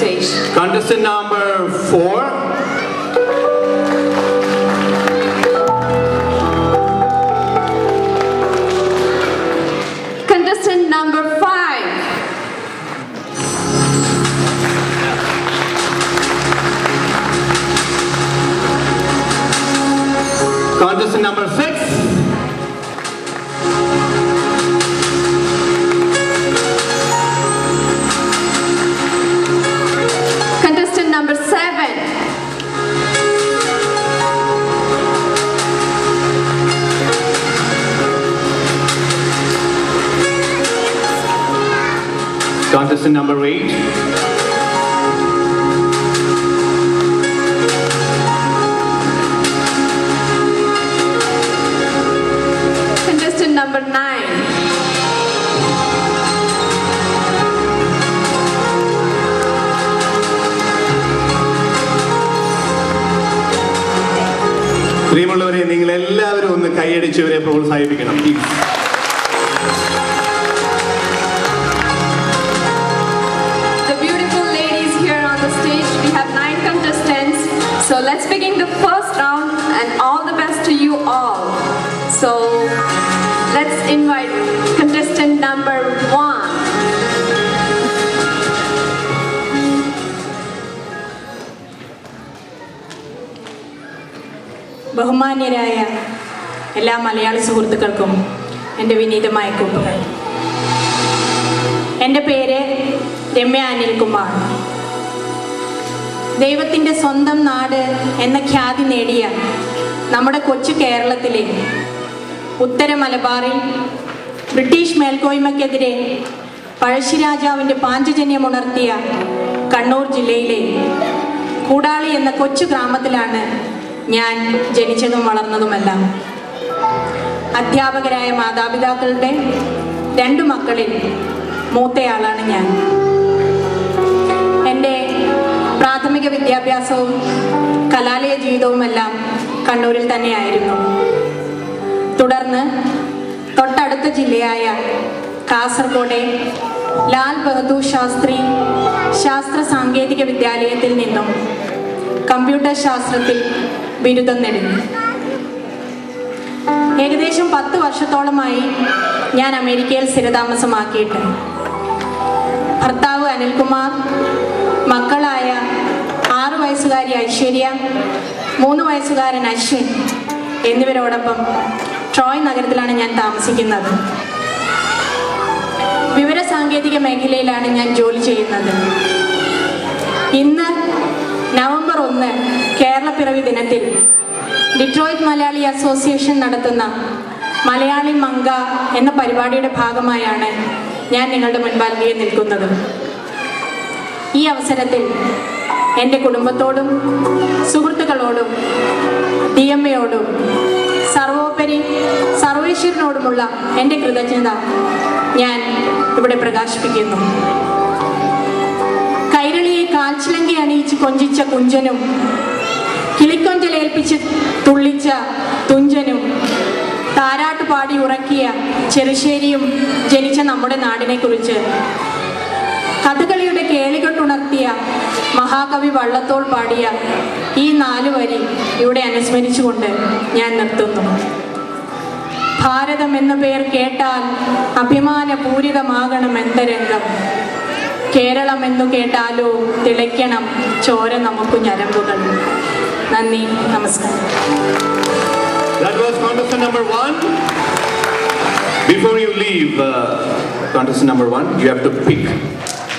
stage. Contestant number 4. Contestant number 5. Contestant number 6. Contestant number 7. Contestant number 8. Contestant number 9. പ്രിയമുള്ളവരെ, നിങ്ങൾ എല്ലാവരും ഒന്ന് കൈയടിച്ച് ഇവരെ പ്രോത്സാഹിപ്പിക്കണം. The beautiful ladies here on the stage, we have 9 contestants. So let's begin the first round and all the best to you all. So let's invite contestant number 1. ബഹുമാന്യരായ എല്ലാ മലയാളി സുഹൃത്തുക്കൾക്കും എൻ്റെ വിനീതമായ കൂപ്പുകൾ. എൻ്റെ പേര് രമ്യ അനിൽകുമാർ. ദൈവത്തിൻ്റെ സ്വന്തം നാട് എന്ന ഖ്യാതി നേടിയ നമ്മുടെ കൊച്ചു കേരളത്തിലെ ഉത്തര മലബാറിൽ ബ്രിട്ടീഷ് മേൽക്കോയ്മയ്ക്കെതിരെ പഴശ്ശിരാജാവിൻ്റെ പാഞ്ചജന്യമുണർത്തിയ കണ്ണൂർ ജില്ലയിലെ കൂടാളി എന്ന കൊച്ചു ഗ്രാമത്തിലാണ് ഞാൻ ജനിച്ചതും വളർന്നതുമെല്ലാം. അധ്യാപകരായ മാതാപിതാക്കളുടെ 2 മക്കളിൽ മൂത്തയാളാണ് ഞാൻ. എൻ്റെ പ്രാഥമിക വിദ്യാഭ്യാസവും കലാലയ ജീവിതവുമെല്ലാം കണ്ണൂരിൽ തന്നെയായിരുന്നു. തുടർന്ന് തൊട്ടടുത്ത ജില്ലയായ കാസർഗോഡ് ലാൽ ബഹദൂർ ശാസ്ത്രി ശാസ്ത്ര സാങ്കേതിക വിദ്യാലയത്തിൽ നിന്നും കമ്പ്യൂട്ടർ ശാസ്ത്രത്തിൽ ബിരുദം നേടി. ഏകദേശം 10 വർഷത്തോളമായി ഞാൻ അമേരിക്കയിൽ സ്ഥിരതാമസമാക്കിയിട്ട്. ഭർത്താവ് അനിൽകുമാർ, മക്കളായ 6 വയസ്സുകാരി ഐശ്വര്യ, 3 വയസ്സുകാരൻ അശ്വിൻ എന്നിവരോടൊപ്പം ട്രോയ് നഗരത്തിലാണ് ഞാൻ താമസിക്കുന്നത്. വിവരസാങ്കേതിക മേഖലയിലാണ് ഞാൻ ജോലി ചെയ്യുന്നത്. ഇന്ന് നവംബർ 1 കേരളപ്പിറവി ദിനത്തിൽ ഡിട്രോയിറ്റ് മലയാളി അസോസിയേഷൻ നടത്തുന്ന മലയാളി മംഗ എന്ന പരിപാടിയുടെ ഭാഗമായാണ് ഞാൻ നിങ്ങളുടെ മുൻപാകെ നിൽക്കുന്നത്. ഈ അവസരത്തിൽ എൻ്റെ കുടുംബത്തോടും സുഹൃത്തുക്കളോടും DMAയോടും സർവോപരി സർവേശ്വരനോടുമുള്ള എൻ്റെ കൃതജ്ഞത ഞാൻ ഇവിടെ പ്രകാശിപ്പിക്കുന്നു. കൈരളിയെ കാൽച്ചിലങ്കി അണിയിച്ച് കൊഞ്ചിച്ച കുഞ്ചനും കിളിക്കൊഞ്ചലേൽപ്പിച്ച് തുള്ളിച്ച തുഞ്ചനും താരാട്ട് പാടി ഉറക്കിയ ചെറുശ്ശേരിയും ജനിച്ച നമ്മുടെ നാടിനെ കുറിച്ച് കഥകളിയുടെ കേളികൊട്ടുണർത്തിയ മഹാകവി വള്ളത്തോൾ പാടിയ ഈ 4 വരി ഇവിടെ അനുസ്മരിച്ചുകൊണ്ട് ഞാൻ നിർത്തുന്നു. ഭാരതം എന്ന പേർ കേട്ടാൽ അഭിമാനപൂരിതമാകണം എന്തരംഗം. കേരളം എന്നു കേട്ടാലോ തിളയ്ക്കണം ചോര നമുക്ക് ഞരമ്പുകൾ. നന്ദി, നമസ്കാരം. That was contestant number 1. Before you leave, contestant number 1, you have to pick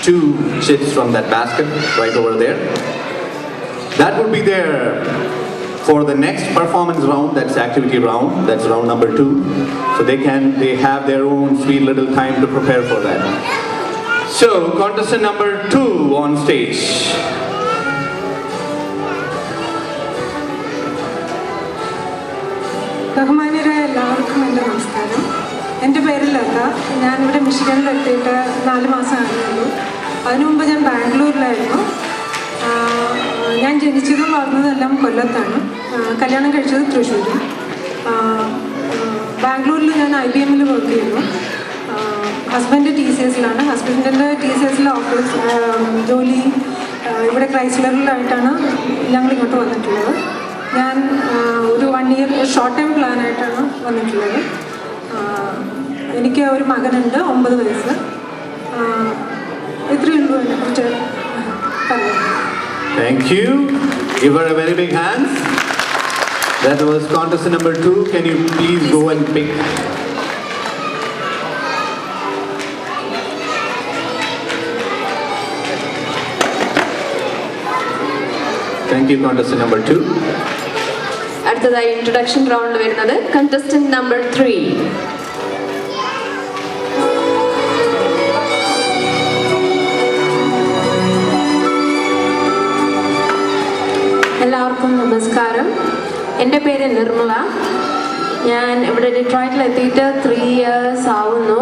2 chips from that basket right over there. That would be there for the next performance round. That's activity round. That's round number 2. So they have their own sweet little time to prepare for that. So contestant number 2 on stage. ബഹുമാന്യരായ എല്ലാവർക്കും എൻ്റെ നമസ്കാരം. എൻ്റെ പേര് ലത. ഞാനിവിടെ മിഷിഗണിലെത്തിയിട്ട് 4 മാസമായിരുന്നു. അതിനു മുമ്പ് ഞാൻ ബാംഗ്ലൂരിലായിരുന്നു. ഞാൻ ജനിച്ചതും വളർന്നതെല്ലാം കൊല്ലത്താണ്. കല്യാണം കഴിച്ചത് തൃശ്ശൂരും. ബാംഗ്ലൂരിൽ ഞാൻ IBMൽ വർക്ക് ചെയ്യുന്നു. ഹസ്ബൻഡ് TCSലാണ്. ഹസ്ബൻഡിൻ്റെ TCSലെ ഓഫീസ് ജോലി ഇവിടെ ക്രൈസ്ലറിലായിട്ടാണ് ഞങ്ങൾ ഇങ്ങോട്ട് വന്നിട്ടുള്ളത്. ഞാൻ ഒരു 1 ഇയർ ഷോർട്ട് ടൈം പ്ലാനായിട്ടാണ് വന്നിട്ടുള്ളത്. എനിക്ക് ഒരു മകനുണ്ട്, 9 വയസ്സ്. ഇത്രയേ ഉള്ളൂ എന്നെക്കുറിച്ച് പറയാം. Thank you. Give her a very big hand. That was contestant number 2. Can you please go and pick? Thank you, contestant number 2. അടുത്തതായി ഇൻട്രൊഡക്ഷൻ റൗണ്ട് വരുന്നത് കണ്ടസ്റ്റന്റ് നമ്പർ 3. എല്ലാവർക്കും നമസ്കാരം. എൻ്റെ പേര് നിർമ്മല. ഞാൻ ഇവിടെ ഡിട്രോയിറ്റിൽ എത്തിയിട്ട് 3 ഇയേഴ്സ് ആവുന്നു.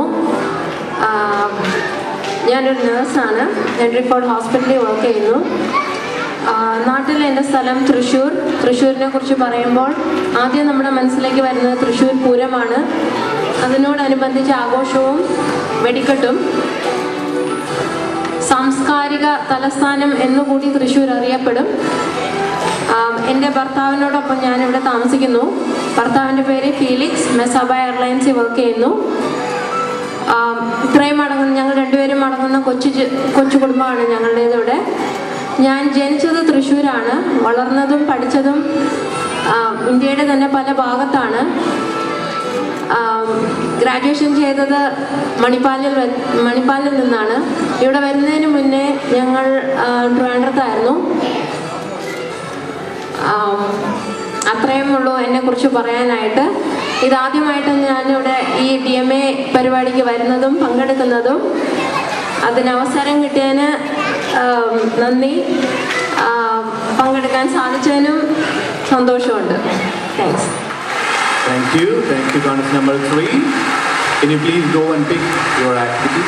ഞാനൊരു നേഴ്സാണ്. ഞാൻ റിപ്പോർട്ട് ഹോസ്പിറ്റലിൽ വർക്ക് ചെയ്യുന്നു. നാട്ടിൽ എൻ്റെ സ്ഥലം തൃശ്ശൂർ. തൃശ്ശൂരിനെ കുറിച്ച് പറയുമ്പോൾ ആദ്യം നമ്മുടെ മനസ്സിലേക്ക് വരുന്നത് തൃശ്ശൂർ പൂരമാണ്. അതിനോടനുബന്ധിച്ച് ആഘോഷവും വെടിക്കെട്ടും. സാംസ്കാരിക തലസ്ഥാനം എന്നുകൂടി തൃശ്ശൂർ അറിയപ്പെടും. എൻ്റെ ഭർത്താവിനോടൊപ്പം ഞാനിവിടെ താമസിക്കുന്നു. ഭർത്താവിൻ്റെ പേര് ഫീലിക്സ്. മെസാബ എയർലൈൻസിൽ വർക്ക് ചെയ്യുന്നു. ഇത്രയും അടങ്ങുന്ന ഞങ്ങൾ രണ്ടുപേരും അടങ്ങുന്ന കൊച്ചു കുടുംബമാണ് ഞങ്ങളുടേതിവിടെ. ഞാൻ ജനിച്ചത് തൃശ്ശൂരാണ്. വളർന്നതും പഠിച്ചതും ഇന്ത്യയുടെ തന്നെ പല ഭാഗത്താണ്. ഗ്രാജുവേഷൻ ചെയ്തത് മണിപ്പാലിൽ നിന്നാണ്. ഇവിടെ വരുന്നതിന് മുന്നേ ഞങ്ങൾ ട്രിവാൻഡ്രത്തായിരുന്നു. അത്രയും ഉള്ളൂ എന്നെക്കുറിച്ച് പറയാനായിട്ട്. ഇതാദ്യമായിട്ട് ഞാനിവിടെ ഈ DMA പരിപാടിക്ക് വരുന്നതും പങ്കെടുക്കുന്നതും. അതിനവസരം കിട്ടിയതിന് നന്ദി. പങ്കെടുക്കാൻ സാധിച്ചതിനും സന്തോഷമുണ്ട്. Thanks. Thank you. Thank you, contestant number 3. Can you please go and pick your activity?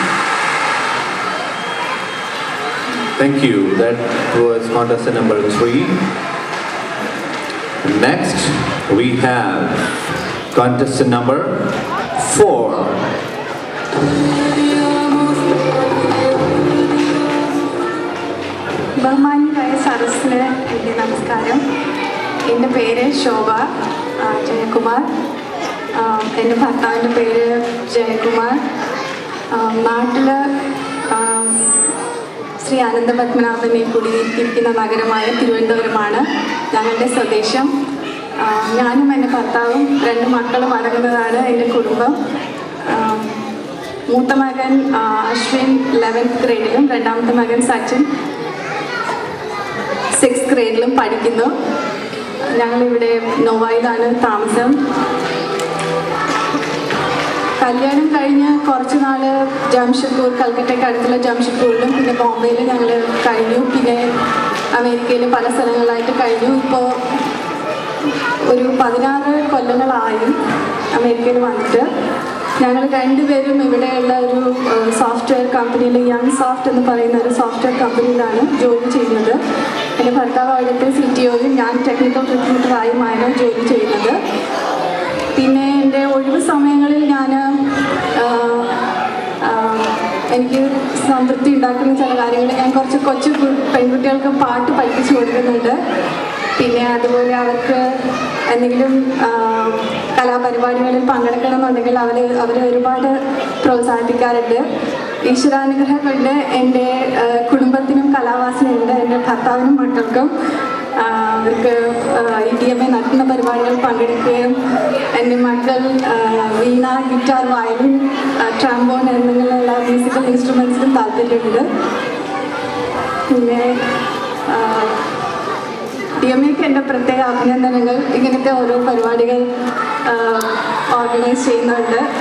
Thank you. That was contestant number 3. Next, we have contestant number 4. ബഹുമാന്യരായ സദസ്സിന് എൻ്റെ നമസ്കാരം. എൻ്റെ പേര് ശോഭ ജയകുമാർ. എൻ്റെ ഭർത്താവിൻ്റെ പേര് ജയകുമാർ. നാട്ടിൽ ശ്രീ അനന്തപത്മനാഭനെ കുടിയിരിക്കുന്ന നഗരമായ തിരുവനന്തപുരമാണ് ഞങ്ങളുടെ സ്വദേശം. ഞാനും എൻ്റെ ഭർത്താവും 2 മക്കളും അടങ്ങുന്നതാണ് എൻ്റെ കുടുംബം. മൂത്ത മകൻ അശ്വിൻ 11th ഗ്രേഡിലും രണ്ടാമത്തെ മകൻ സച്ചിൻ 6th ഗ്രേഡിലും പഠിക്കുന്നു. ഞങ്ങളിവിടെ നോവയിലാണ് താമസം. കല്യാണം കഴിഞ്ഞ് കുറച്ച് നാൾ ജംഷഡ്പൂർ, കൽക്കട്ടയ്ക്ക് അടുത്തുള്ള ജംഷഡ്പൂരിലും പിന്നെ ബോംബെയിലും ഞങ്ങൾ കഴിഞ്ഞു. പിന്നെ അമേരിക്കയിൽ പല സ്ഥലങ്ങളിലായിട്ട് കഴിഞ്ഞു. ഇപ്പോൾ ഒരു 16 കൊല്ലങ്ങളായി അമേരിക്കയിൽ വന്നിട്ട്. ഞങ്ങൾ 2 പേരും ഇവിടെയുള്ള ഒരു സോഫ്റ്റ്വെയർ കമ്പനിയിൽ, യങ് സോഫ്റ്റ് എന്ന് പറയുന്ന ഒരു സോഫ്റ്റ്വെയർ കമ്പനിയിലാണ് ജോലി ചെയ്യുന്നത്. എൻ്റെ ഭർത്താവ് അവിടുത്തെ CTOയും ഞാൻ ടെക്നിക്കൽ റിക്രൂട്ടറായുമാണ് ജോലി ചെയ്യുന്നത്. പിന്നെ എൻ്റെ ഒഴിവ് സമയങ്ങളിൽ ഞാൻ എനിക്ക് സംതൃപ്തി ഉണ്ടാക്കുന്ന ചില കാര്യങ്ങൾ ഞാൻ കുറച്ച് പെൺകുട്ടികൾക്ക് പാട്ട് പഠിപ്പിച്ചു കൊടുക്കുന്നുണ്ട്. പിന്നെ അതുപോലെ അവർക്ക് എന്തെങ്കിലും കലാപരിപാടികളിൽ പങ്കെടുക്കണമെന്നുണ്ടെങ്കിൽ അവരെ ഒരുപാട് പ്രോത്സാഹിപ്പിക്കാറുണ്ട്. ഈശ്വരാനുഗ്രഹം കൊണ്ട് എൻ്റെ കുടുംബത്തിനും കലാവാസനയുണ്ട്. എൻ്റെ ഭർത്താവിനും മക്കൾക്കും അവർക്ക് ഈ DMA നടത്തുന്ന പരിപാടികളിൽ പങ്കെടുക്കുകയും എൻ്റെ മക്കൾ വീണ, ഗിറ്റാർ, വയലിൻ, ട്രംബോൺ എന്നിങ്ങനെയുള്ള മ്യൂസിക്കൽ ഇൻസ്ട്രുമെൻസിലും താല്പര്യമുണ്ട്. പിന്നെ DMAക്ക് എൻ്റെ പ്രത്യേക അഭിനന്ദനങ്ങൾ. ഇങ്ങനത്തെ ഓരോ പരിപാടികൾ ഓർഗനൈസ് ചെയ്യുന്നുണ്ട്.